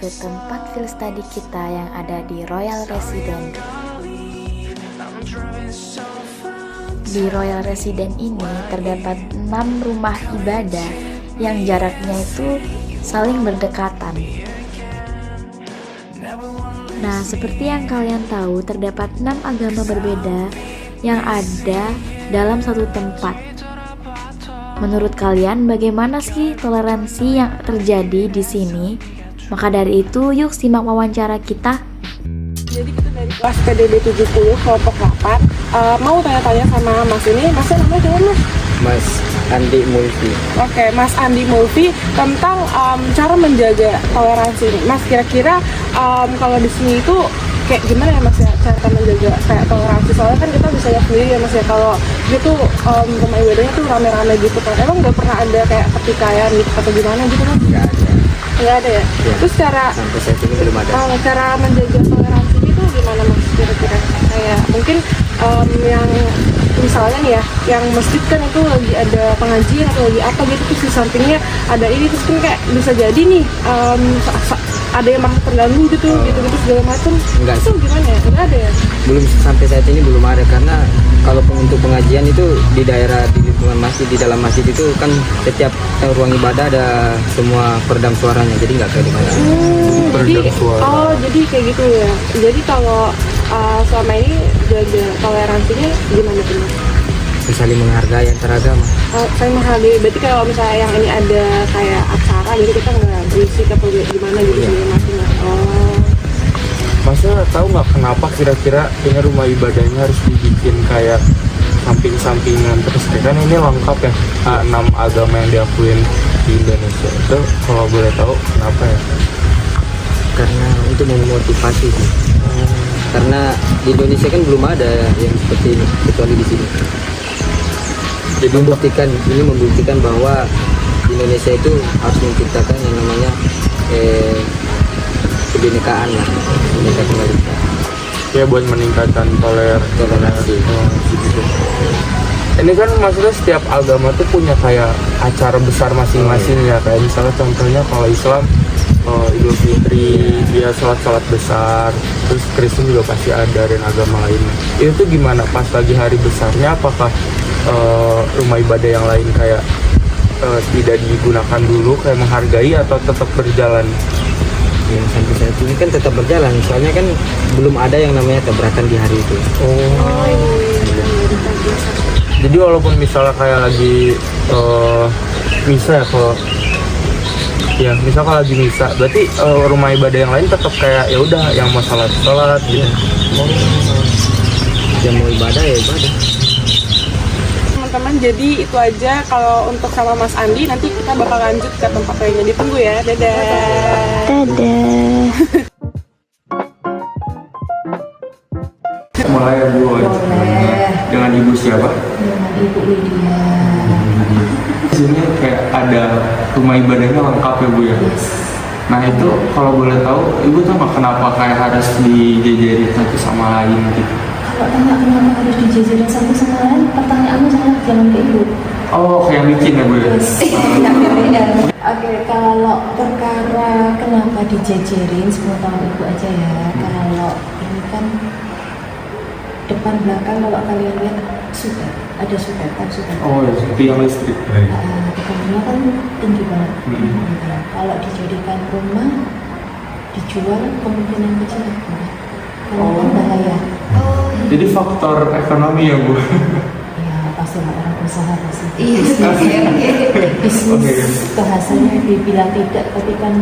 ke tempat field study kita yang ada di Royal Resident. Di Royal Resident ini terdapat 6 rumah ibadah yang jaraknya itu saling berdekatan. Nah, seperti yang kalian tahu, terdapat 6 agama berbeda yang ada dalam satu tempat. Menurut kalian, bagaimana sih toleransi yang terjadi di sini? Maka dari itu, yuk simak wawancara kita. Jadi kita dari kelas PDB 70 kelompok 8 mau tanya-tanya sama Mas ini. Masnya namanya siapa, Mas? Mas Andi Mulfi. Oke, Mas Andi Mulfi, tentang cara menjaga toleransi ini. Mas, kira-kira kalau di sini itu kayak gimana ya Mas ya cara menjaga kayak toleransi? Soalnya kan kita bisa lihat sendiri ya Mas ya, kalau gitu rumah ibadahnya tuh rame-rame gitu kan. Emang nggak pernah ada kayak pertikaian gitu atau gimana gitu Mas? Nggak ada. Nggak ada ya? Ya. Terus Sampai saat ini belum ada. cara menjaga toleransi itu gimana Mas kira-kira? Kayak mungkin yang misalnya nih ya, yang masjid kan itu lagi ada pengajian atau lagi apa gitu, terus di sampingnya ada ini, terus kan kayak bisa jadi nih ada yang merasa terganggu gitu, gitu segala macam. Enggak Itu gimana ya? Enggak ada ya? Belum, sampai saat ini belum ada, karena kalau untuk pengajian itu di daerah, di lingkungan masjid, di dalam masjid itu kan setiap ruang ibadah ada semua peredam suaranya, jadi nggak kayak di mana. Jadi kayak gitu ya. Jadi kalau selama ini jaga toleransinya gimana tuh Mas? Saling menghargai antar agama. Saya menghargai, berarti kalau misalnya yang ini ada kayak acara gitu, kita nggak berisik atau gimana gitu segala macam. Masnya tahu nggak kenapa kira-kira ini rumah ibadahnya harus dibikin kayak samping-sampingan terus? Kan ini lengkap ya, 6 agama yang diakuin di Indonesia. Itu kalau boleh tahu kenapa ya? Karena untuk memotivasi sih. Karena di Indonesia kan belum ada yang seperti ini kecuali di sini. Jadi membuktikan bahwa di Indonesia itu harus menciptakan yang namanya kebinekaan lah, Bineka Tunggal Ika. Ya buat meningkatkan toleransi gitu. Ini kan maksudnya setiap agama tuh punya kayak acara besar masing-masing ya, kayak misalnya contohnya kalau Islam Idul Fitri, dia sholat besar, terus Kristen juga pasti ada, dan agama lainnya. Itu tuh gimana pas lagi hari besarnya? Apakah rumah ibadah yang lain kayak tidak digunakan dulu, kayak menghargai, atau tetap berjalan? Yang sampai saat ini kan tetap berjalan, soalnya kan belum ada yang namanya tabrakan di hari itu. Jadi walaupun misalnya kayak lagi misa ya, kalau ya misal kalau lagi misa, berarti rumah ibadah yang lain tetap kayak ya udah yang mau sholat gitu. Yang mau ibadah ya ibadah. Teman-teman, jadi itu aja kalau untuk sama Mas Andi. Nanti kita bakal lanjut ke tempat lainnya. Ditunggu ya. Dadah. Dadah. Mulai ya Bu. Dengan Ibu siapa? Dengan Ibu Lydia. Di sini kayak ada rumah ibadahnya lengkap ya Bu ya. Nah itu kalau boleh tahu, Ibu tahu nggak kenapa kayak harus dijejerin satu sama lain gitu? Kalau tanya kenapa harus dijajarin satu sama lain, pertanyaanmu salah, jangan ke Ibu. Oh, kayak micin ya Bu ya? Tidak BBM. Oke, kalau perkara kenapa dijajarin, semua tahu Ibu aja ya. Kalau ini kan depan belakang, kalau kalian lihat sudah ada sudetan. Oh ya, tiang listrik. Depan rumah kan tinggi banget. Kalau dijadikan rumah, dijual kemungkinan kecil karena kan bahaya. Jadi faktor ekonomi ya Bu? Ya pastilah, orang usaha pasti. Oke. Bisnis bahasanya dibilang tidak, tapi kan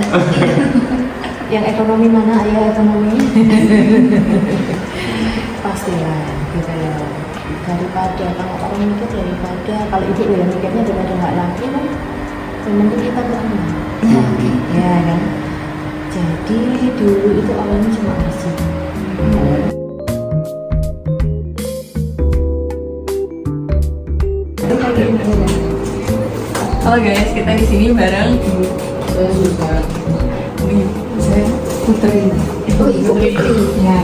yang ekonomi mana ayah ekonomi? Pastilah gitu ya. Daripada kalau orang mikir, daripada kalau ibu ya mikirnya daripada nggak laku kan, yang penting kita beramal. Ya kan. Jadi dulu itu awalnya cuma masjid. Halo guys, kita di sini bareng saya Putri. Oh iya, Putri. Ya.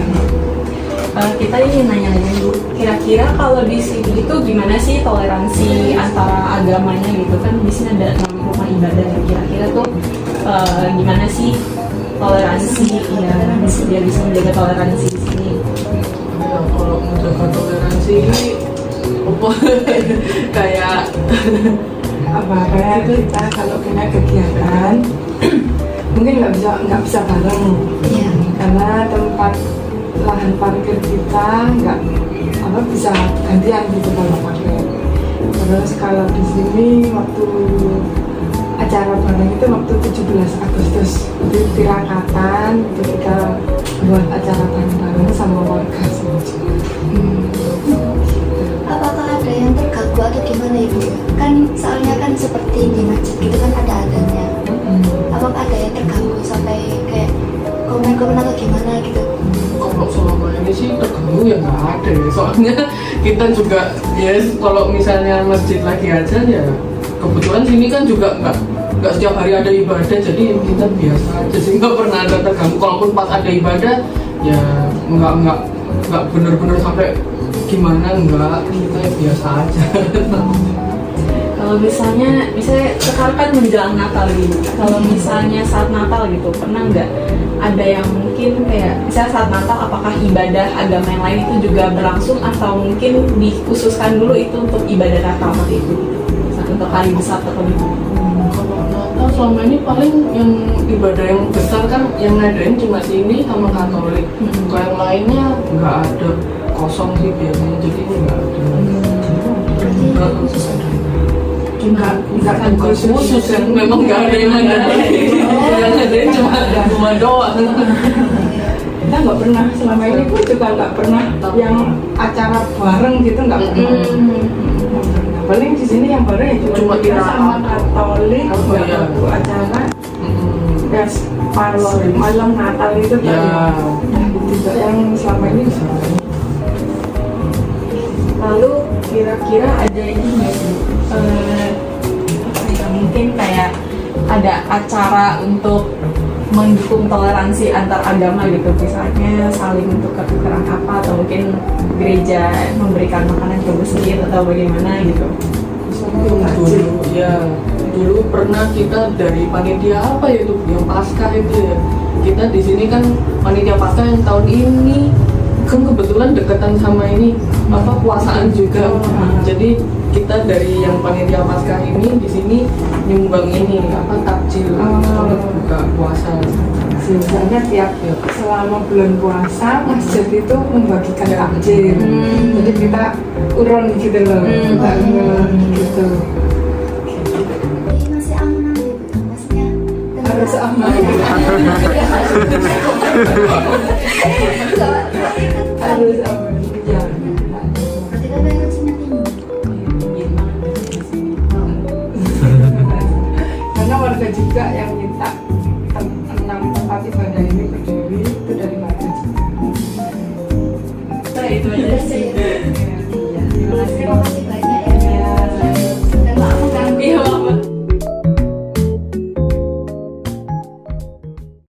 Kita ingin nanya-nanya Bu, kira-kira kalau di sini itu gimana sih toleransi antara agamanya gitu kan? Di sini ada 6 rumah ibadah, kira-kira tuh gimana sih toleransi ya, dia bisa menjaga toleransi di sini. Ya, kalau menjaga toleransi ini apa kayak apa kayak kita kalau punya kegiatan mungkin nggak bisa bareng karena tempat lahan parkir kita nggak bisa gantian gitu kalau parkir. Terus kalau di sini waktu acara bareng itu waktu 17 Agustus itu tirakatan ketika buat acara bareng sama warga sini. Apakah ada yang terganggu atau gimana ibu? Kan soalnya kan seperti di masjid gitu kan ada adanya. Apakah ada yang terganggu sampai kayak komen-komen atau gimana gitu? Kalau selama ini sih terganggu ya nggak ada ya. Soalnya kita juga ya kalau misalnya masjid lagi aja ya kebetulan sini kan juga nggak setiap hari ada ibadah, jadi kita biasa aja sih, nggak pernah ada terganggu. Kalaupun pas ada ibadah ya nggak bener-bener sampai gimana, nggak, kita ya biasa aja. Kalau misalnya sekarang kan menjelang Natal gitu. Kalau misalnya saat Natal gitu, pernah nggak ada yang mungkin kayak misalnya saat Natal apakah ibadah agama yang lain itu juga berlangsung atau mungkin dikhususkan dulu itu untuk ibadah Natal seperti itu gitu. Untuk hari besar tertentu. Kalau Natal selama ini paling yang ibadah yang besar kan yang ngadain cuma sini sama Katolik. Kalau yang lainnya nggak ada, kosong sih biasanya, jadi nggak ada. Nggak khusus ada. Nggak khusus kan, memang nggak ada yang ngadain. Yang ngadain cuma doang. Kita nggak pernah selama ini pun juga nggak pernah yang acara bareng gitu, nggak pernah. Paling di sini yang bareng ya cuma kita sama Katolik buat acara ya malam Natal itu ya. Tidak yang selama ini bisa. Lalu kira-kira ada ini nggak sih? Mungkin kayak ada acara untuk mendukung toleransi antar agama gitu, misalnya saling tukar-tukaran apa, atau mungkin gereja memberikan makanan ke masjid atau bagaimana gitu. Dulu pernah kita dari panitia apa ya itu yang Paskah itu ya, kita di sini kan panitia Paskah yang tahun ini kan kebetulan deketan sama ini puasaan juga. Jadi kita dari yang panitia Paskah ini di sini nyumbang ini takjil untuk buka puasa. Biasanya tiap selama bulan puasa masjid itu membagikan takjil. Jadi kita urun gitu loh, kita gitu. Jadi masih aman gitu, maksudnya Harus aman. Harus aman. Ya. berarti kan ikut sunat ini. Karena warga juga yang minta 6 tempat ibadah ini berdiri itu dari warga juga. Itu aja sih. Terima kasih.